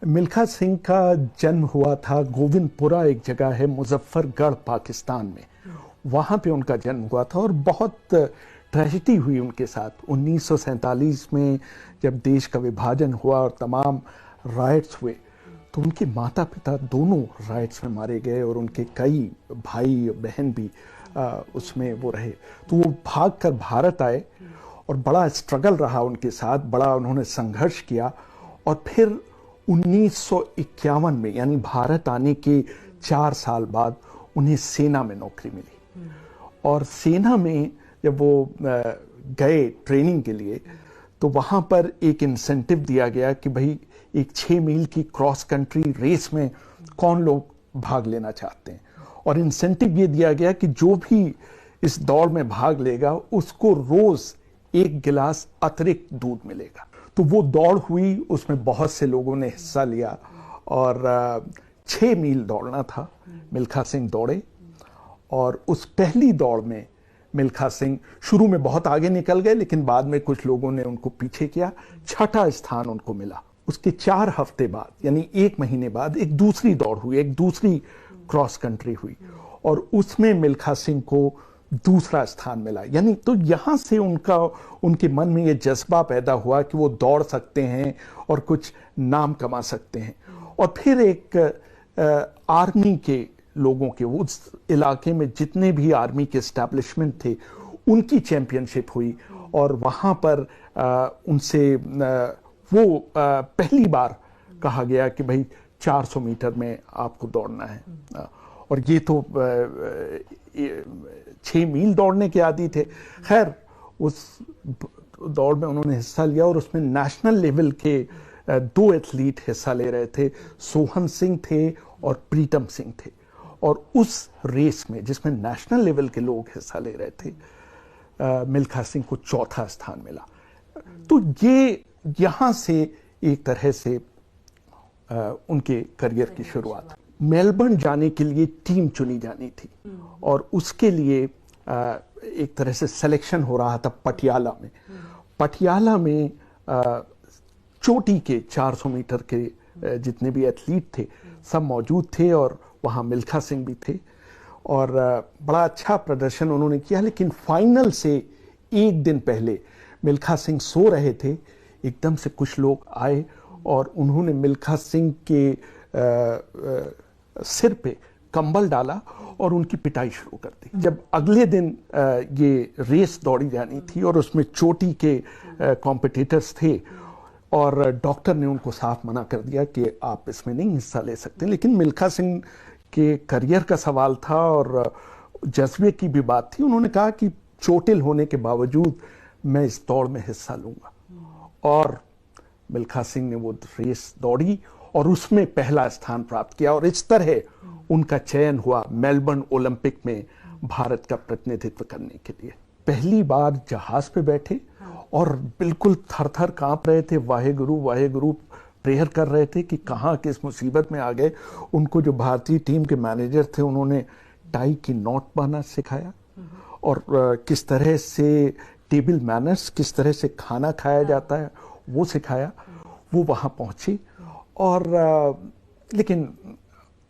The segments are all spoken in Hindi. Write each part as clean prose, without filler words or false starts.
मिल्खा सिंह का जन्म हुआ था गोविंदपुरा, एक जगह है मुजफ्फरगढ़ पाकिस्तान में, वहाँ पे उनका जन्म हुआ था। और बहुत ट्रेजेडी हुई उनके साथ 1947 में जब देश का विभाजन हुआ और तमाम राइट्स हुए, तो उनके माता पिता दोनों राइट्स में मारे गए और उनके कई भाई बहन भी उसमें वो रहे। तो वो भाग कर भारत आए और बड़ा स्ट्रगल रहा उनके साथ, बड़ा उन्होंने संघर्ष किया। और फिर 1951 में यानी भारत आने के 4 साल बाद उन्हें सेना में नौकरी मिली। और सेना में जब वो गए ट्रेनिंग के लिए, तो वहाँ पर एक इंसेंटिव दिया गया कि भाई एक 6 मील की क्रॉस कंट्री रेस में कौन लोग भाग लेना चाहते हैं। और इंसेंटिव ये दिया गया कि जो भी इस दौड़ में भाग लेगा उसको रोज 1 गिलास अतिरिक्त दूध मिलेगा। तो वो दौड़ हुई, उसमें बहुत से लोगों ने हिस्सा लिया और 6 मील दौड़ना था। मिल्खा सिंह दौड़े और उस पहली दौड़ में मिल्खा सिंह शुरू में बहुत आगे निकल गए, लेकिन बाद में कुछ लोगों ने उनको पीछे किया, 6ठा स्थान उनको मिला। उसके 4 हफ्ते बाद यानी 1 महीने बाद एक दूसरी दौड़ हुई, एक दूसरी क्रॉस कंट्री हुई और उसमें मिल्खा सिंह को दूसरा स्थान मिला। यानी तो यहां से उनके मन में ये जज्बा पैदा हुआ कि वो दौड़ सकते हैं और कुछ नाम कमा सकते हैं। और फिर एक आर्मी के लोगों के, उस इलाके में जितने भी आर्मी के एस्टैब्लिशमेंट थे उनकी चैंपियनशिप हुई और वहां पर उनसे पहली बार कहा गया कि भाई 400 मीटर में आपको दौड़ना है। और ये तो 6 मील दौड़ने के आदी थे। खैर उस दौड़ में उन्होंने हिस्सा लिया और उसमें नेशनल लेवल के 2 एथलीट हिस्सा ले रहे थे, सोहन सिंह थे और प्रीतम सिंह थे। और उस रेस में जिसमें नेशनल लेवल के लोग हिस्सा ले रहे थे, मिल्खा सिंह को 4था स्थान मिला। तो ये यहाँ से एक तरह से उनके करियर की शुरुआत। मेलबर्न जाने के लिए टीम चुनी जानी थी और उसके लिए एक तरह से सिलेक्शन हो रहा था पटियाला में। पटियाला में चोटी के 400 मीटर के जितने भी एथलीट थे सब मौजूद थे और वहाँ मिल्खा सिंह भी थे और बड़ा अच्छा प्रदर्शन उन्होंने किया। लेकिन फाइनल से 1 दिन पहले मिल्खा सिंह सो रहे थे, एकदम से कुछ लोग आए और उन्होंने मिल्खा सिंह के सिर पे कंबल डाला और उनकी पिटाई शुरू कर दी। जब अगले दिन ये रेस दौड़ी जानी थी और उसमें चोटी के कॉम्पिटिटर्स थे और डॉक्टर ने उनको साफ मना कर दिया कि आप इसमें नहीं हिस्सा ले सकते। लेकिन मिल्खा सिंह के करियर का सवाल था और जज्बे की भी बात थी। उन्होंने कहा कि चोटिल होने के बावजूद मैं इस दौड़ में हिस्सा लूंगा। और मिल्खा सिंह ने वो रेस दौड़ी और उसमें पहला स्थान प्राप्त किया और इस तरह उनका चयन हुआ मेलबर्न ओलंपिक में भारत का प्रतिनिधित्व करने के लिए। पहली बार जहाज पे बैठे और बिल्कुल थर-थर कांप रहे थे, वाहेगुरु वाहेगुरु प्रेयर कर रहे थे कि कहाँ किस मुसीबत में आ गए। उनको जो भारतीय टीम के मैनेजर थे उन्होंने टाई की नॉट बांधना सिखाया और किस तरह से टेबल मैनर्स, किस तरह से खाना खाया जाता है वो सिखाया। वो वहाँ पहुंची और लेकिन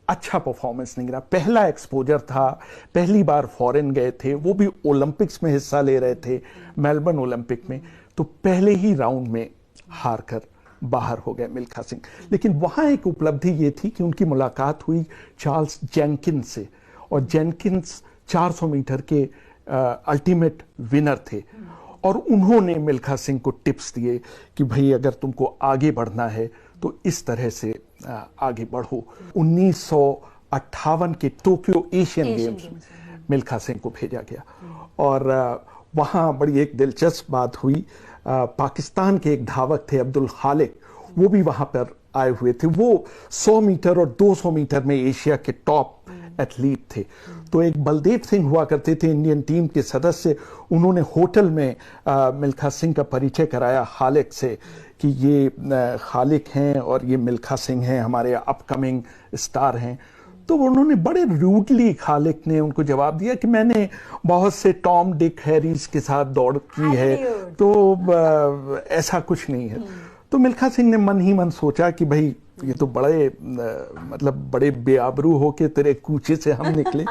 अच्छा परफॉर्मेंस नहीं रहा। पहला एक्सपोजर था, पहली बार फॉरेन गए थे, वो भी ओलंपिक्स में हिस्सा ले रहे थे, मेलबर्न ओलंपिक में। तो पहले ही राउंड में हार कर बाहर हो गए मिल्खा सिंह। लेकिन वहाँ एक उपलब्धि ये थी कि उनकी मुलाकात हुई चार्ल्स जेनकिंस से और जेनकिंस 400 मीटर के अल्टीमेट विनर थे और उन्होंने मिल्खा सिंह को टिप्स दिए कि भाई अगर तुमको आगे बढ़ना है तो इस तरह से आगे बढ़ो। 1958 के टोक्यो एशियन गेम्स में मिल्खा सिंह को भेजा गया और वहाँ बड़ी एक दिलचस्प बात हुई। पाकिस्तान के एक धावक थे अब्दुल खालिक, वो भी वहाँ पर आए हुए थे। वो 100 मीटर और 200 मीटर में एशिया के टॉप एथलीट थे। तो एक बलदेव सिंह हुआ करते थे इंडियन टीम के सदस्य, उन्होंने होटल में मिल्खा सिंह का परिचय कराया खालिक से कि ये खालिक हैं और ये मिल्खा सिंह हैं, हमारे अपकमिंग स्टार हैं। तो उन्होंने बड़े रूडली, खालिक ने उनको जवाब दिया कि मैंने बहुत से टॉम डिक हैरीज के साथ दौड़ की है, तो ऐसा कुछ नहीं है। तो मिल्खा सिंह ने मन ही मन सोचा कि भाई ये तो बड़े मतलब बड़े बेआबरू होके तेरे कूचे से हम निकले।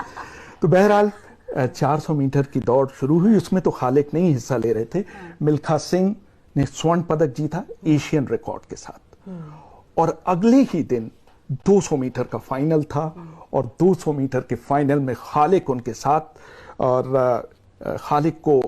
तो बहरहाल 400 मीटर की दौड़ शुरू हुई। उसमें तो खालिक नहीं हिस्सा ले रहे थे। मिल्खा सिंह ने स्वर्ण पदक जीता एशियन रिकॉर्ड के साथ। और अगले ही दिन 200 मीटर का फाइनल था और 200 मीटर के फाइनल में खालिक उनके साथ। और खालिक को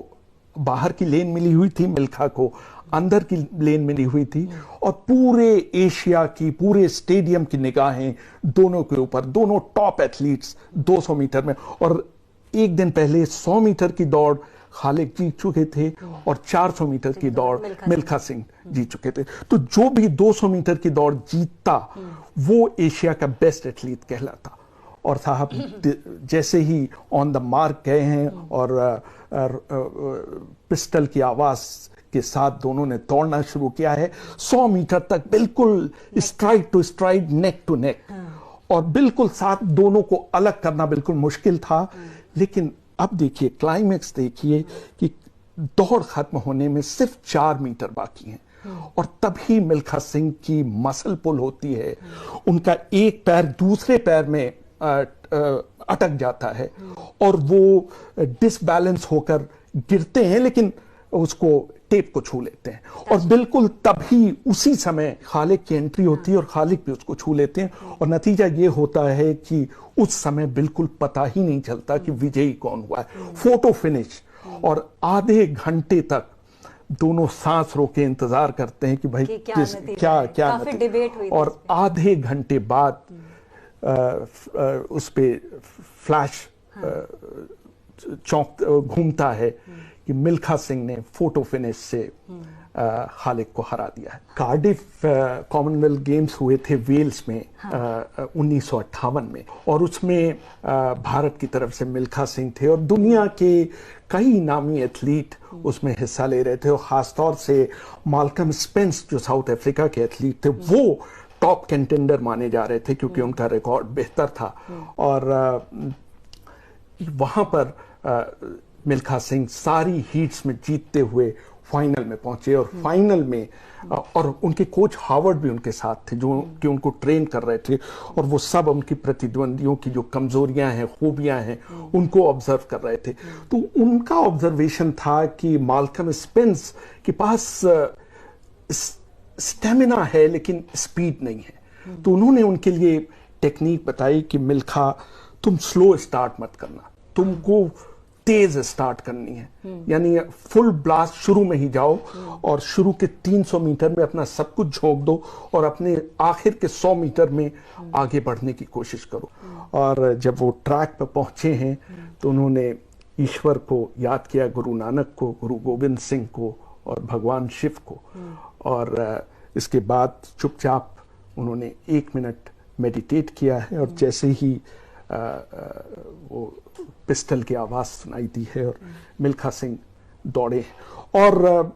बाहर की लेन मिली हुई थी, मिल्खा को अंदर की लेन मिली हुई थी। और पूरे एशिया की, पूरे स्टेडियम की निगाहें दोनों के ऊपर, दोनों टॉप एथलीट्स 200 मीटर में। और एक दिन पहले 100 मीटर की दौड़ खालिक जीत चुके थे और 400 मीटर की दौड़ मिल्खा सिंह जीत चुके थे। तो जो भी 200 मीटर की दौड़ जीतता वो एशिया का बेस्ट एथलीट कहलाता। और साहब जैसे ही ऑन द मार्क गए हैं और पिस्टल की आवाज के साथ दोनों ने दौड़ना शुरू किया है 100 मीटर तक, बिल्कुल stride to stride, neck to neck. और बिल्कुल साथ दोनों को अलग करना बिल्कुल मुश्किल था। लेकिन अब देखिए क्लाइमेक्स देखिए कि दौड़ खत्म होने में सिर्फ 4 मीटर बाकी हैं और तभी मिल्खा सिंह की मसल पुल होती है। उनका एक पैर दूसरे पैर में अटक जाता है और वो डिसबैलेंस होकर गिरते हैं, लेकिन उसको टेप को छू लेते हैं। और बिल्कुल तभी उसी समय खालिक की एंट्री होती है और खालिक भी उसको छू लेते हैं। और नतीजा ये होता है कि उस समय बिल्कुल पता ही नहीं चलता कि विजयी कौन हुआ है। Photo finish. और आधे घंटे तक दोनों सांस रोके इंतजार करते हैं कि भाई क्या डिबेट हुई। और आधे घंटे बाद उस पे फ्लैश चौंक घूमता है कि मिल्खा सिंह ने फोटो फिनिश से खालिक को हरा दिया है। कार्डिफ कॉमनवेल्थ गेम्स हुए थे वेल्स में 1958 में और उसमें भारत की तरफ से मिल्खा सिंह थे और दुनिया के कई नामी एथलीट उसमें हिस्सा ले रहे थे। और खासतौर से माल्कम स्पेंस जो साउथ अफ्रीका के एथलीट थे वो टॉप कंटेंडर माने जा रहे थे क्योंकि उनका रिकॉर्ड बेहतर था। और वहां पर मिल्खा सिंह सारी हीट्स में जीतते हुए फाइनल में पहुंचे। और फाइनल में और उनके कोच हार्वर्ड भी उनके साथ थे जो कि उनको ट्रेन कर रहे थे और वो सब उनकी प्रतिद्वंदियों की जो कमजोरियां हैं, खूबियां हैं, उनको ऑब्जर्व कर रहे थे। तो उनका ऑब्जर्वेशन था कि माल्कम स्पेंस के पास स्टेमिना है लेकिन स्पीड नहीं है। तो उन्होंने उनके लिए टेक्निक बताई कि मिल्खा तुम स्लो स्टार्ट मत करना, तुमको तेज स्टार्ट करनी है, यानी फुल ब्लास्ट शुरू में ही जाओ और शुरू के 300 मीटर में अपना सब कुछ झोंक दो और अपने आखिर के 100 मीटर में आगे बढ़ने की कोशिश करो। और जब वो ट्रैक पर पहुंचे हैं तो उन्होंने ईश्वर को याद किया, गुरु नानक को, गुरु गोविंद सिंह को और भगवान शिव को। और इसके बाद चुपचाप उन्होंने 1 मिनट मेडिटेट किया है और जैसे ही वो पिस्टल की आवाज सुनाई दी है और मिल्खा सिंह दौड़े। और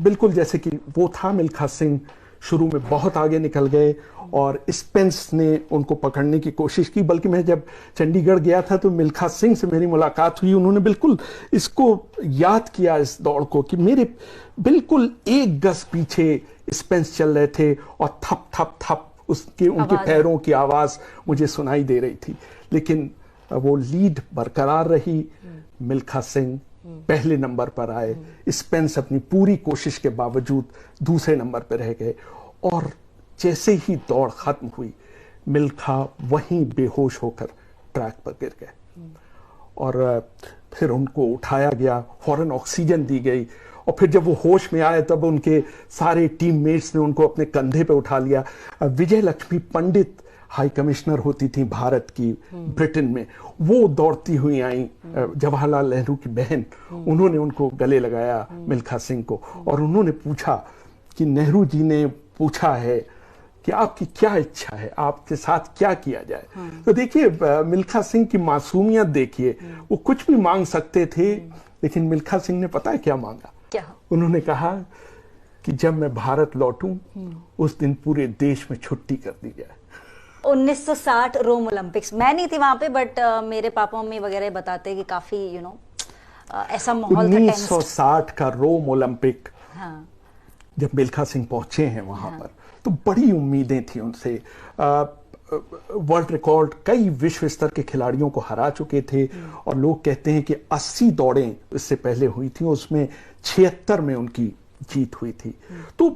बिल्कुल जैसे कि वो था, मिल्खा सिंह शुरू में बहुत आगे निकल गए और स्पेंस ने उनको पकड़ने की कोशिश की। बल्कि मैं जब चंडीगढ़ गया था तो मिल्खा सिंह से मेरी मुलाकात हुई, उन्होंने बिल्कुल इसको याद किया इस दौड़ को कि मेरे बिल्कुल 1 गज पीछे स्पेंस चल रहे थे और थप थप थप उनके पैरों की आवाज मुझे सुनाई दे रही थी। लेकिन वो लीड बरकरार रही, मिल्खा सिंह पहले नंबर पर आए, स्पेंस अपनी पूरी कोशिश के बावजूद दूसरे नंबर पर रह गए। और जैसे ही दौड़ खत्म हुई मिल्खा वहीं बेहोश होकर ट्रैक पर गिर गए और फिर उनको उठाया गया, फौरन ऑक्सीजन दी गई। और फिर जब वो होश में आए तब उनके सारे टीममेट्स ने उनको अपने कंधे पे उठा लिया। विजय लक्ष्मी पंडित हाई कमिश्नर होती थी भारत की ब्रिटेन में, वो दौड़ती हुई आई, जवाहरलाल नेहरू की बहन, उन्होंने उनको गले लगाया मिल्खा सिंह को और उन्होंने पूछा कि नेहरू जी ने पूछा है कि आपकी क्या इच्छा है, आपके साथ क्या किया जाए। तो देखिए मिल्खा सिंह की मासूमियत देखिए, वो कुछ भी मांग सकते थे लेकिन मिल्खा सिंह ने पता है क्या मांगा? क्या? उन्होंने कहा कि जब मैं भारत लौटूं उस दिन पूरे देश में छुट्टी कर दी जाए। 1960 रोम ओलंपिक्स, मैं नहीं थी वहां पे बट मेरे पापा मम्मी वगैरह बताते कि काफी ऐसा माहौल था। 1960 का रोम ओलंपिक। हाँ। जब मिल्खा सिंह पहुंचे हैं वहां पर, तो बड़ी उम्मीदें थी उनसे। वर्ल्ड रिकॉर्ड कई विश्व स्तर के खिलाड़ियों को हरा चुके थे, और लोग कहते हैं कि 80 दौड़ें इससे पहले हुई थी, उसमें 76 में उनकी जीत हुई थी। तो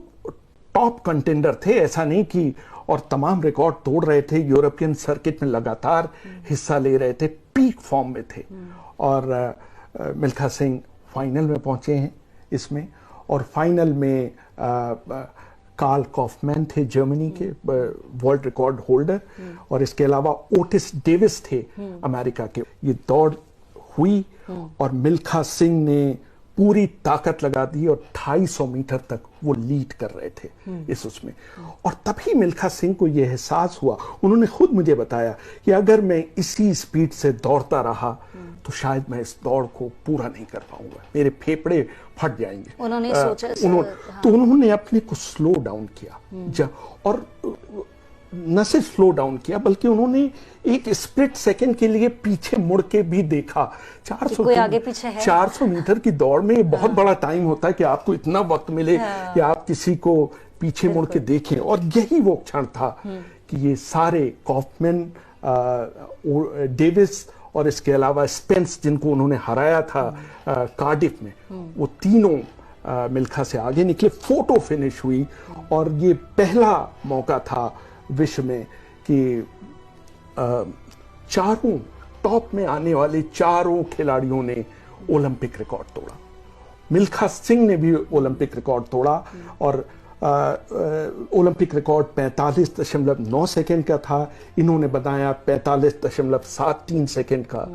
टॉप कंटेंडर थे, ऐसा नहीं कि, और तमाम रिकॉर्ड तोड़ रहे थे, यूरोपियन सर्किट में लगातार हिस्सा ले रहे थे, पीक फॉर्म में थे। और मिल्खा सिंह फाइनल में पहुंचे हैं इसमें, और फाइनल में कार्ल कॉफमैन थे जर्मनी के वर्ल्ड रिकॉर्ड होल्डर, और इसके अलावा ओटिस डेविस थे अमेरिका के। ये दौड़ हुई और मिल्खा सिंह ने पूरी ताकत लगा दी और 250 मीटर तक वो लीड कर रहे थे इस उसमें। और तभी मिल्खा सिंह को ये एहसास हुआ, उन्होंने खुद मुझे बताया कि अगर मैं इसी स्पीड से दौड़ता रहा तो शायद मैं इस दौड़ को पूरा नहीं कर पाऊंगा, मेरे फेफड़े फट जाएंगे। उन्होंने सोचा तो उन्होंने अपने को स्लो डाउन किया, और न सिर्फ स्लो डाउन किया बल्कि उन्होंने एक स्प्लिट सेकंड के लिए पीछे मुड़ के भी देखा। 400 मीटर की दौड़ में ये बहुत बड़ा टाइम होता है कि आपको इतना वक्त मिले कि आप किसी को पीछे मुड़ के देखें। और यही वो क्षण था कि ये सारे कॉफमैन, डेविस और इसके अलावा स्पेंस, जिनको उन्होंने हराया था कार्डिफ में, वो तीनों मिल्खा से आगे निकले। फोटो फिनिश हुई, और ये पहला मौका था विश्व में कि चारों टॉप में आने वाले चारों खिलाड़ियों ने ओलंपिक रिकॉर्ड तोड़ा। मिल्खा सिंह ने भी ओलंपिक रिकॉर्ड तोड़ा, और ओलंपिक रिकॉर्ड 45.9 सेकंड का था, इन्होंने बनाया 45.73 सेकंड का।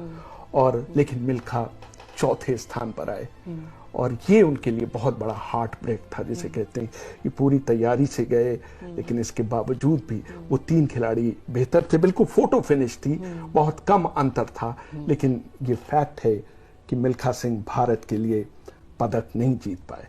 और लेकिन मिल्खा चौथे स्थान पर आए, और ये उनके लिए बहुत बड़ा हार्ट ब्रेक था, जिसे कहते हैं कि पूरी तैयारी से गए, लेकिन इसके बावजूद भी वो 3 खिलाड़ी बेहतर थे। बिल्कुल फोटो फिनिश थी, बहुत कम अंतर था, लेकिन ये फैक्ट है कि मिल्खा सिंह भारत के लिए पदक नहीं जीत पाए।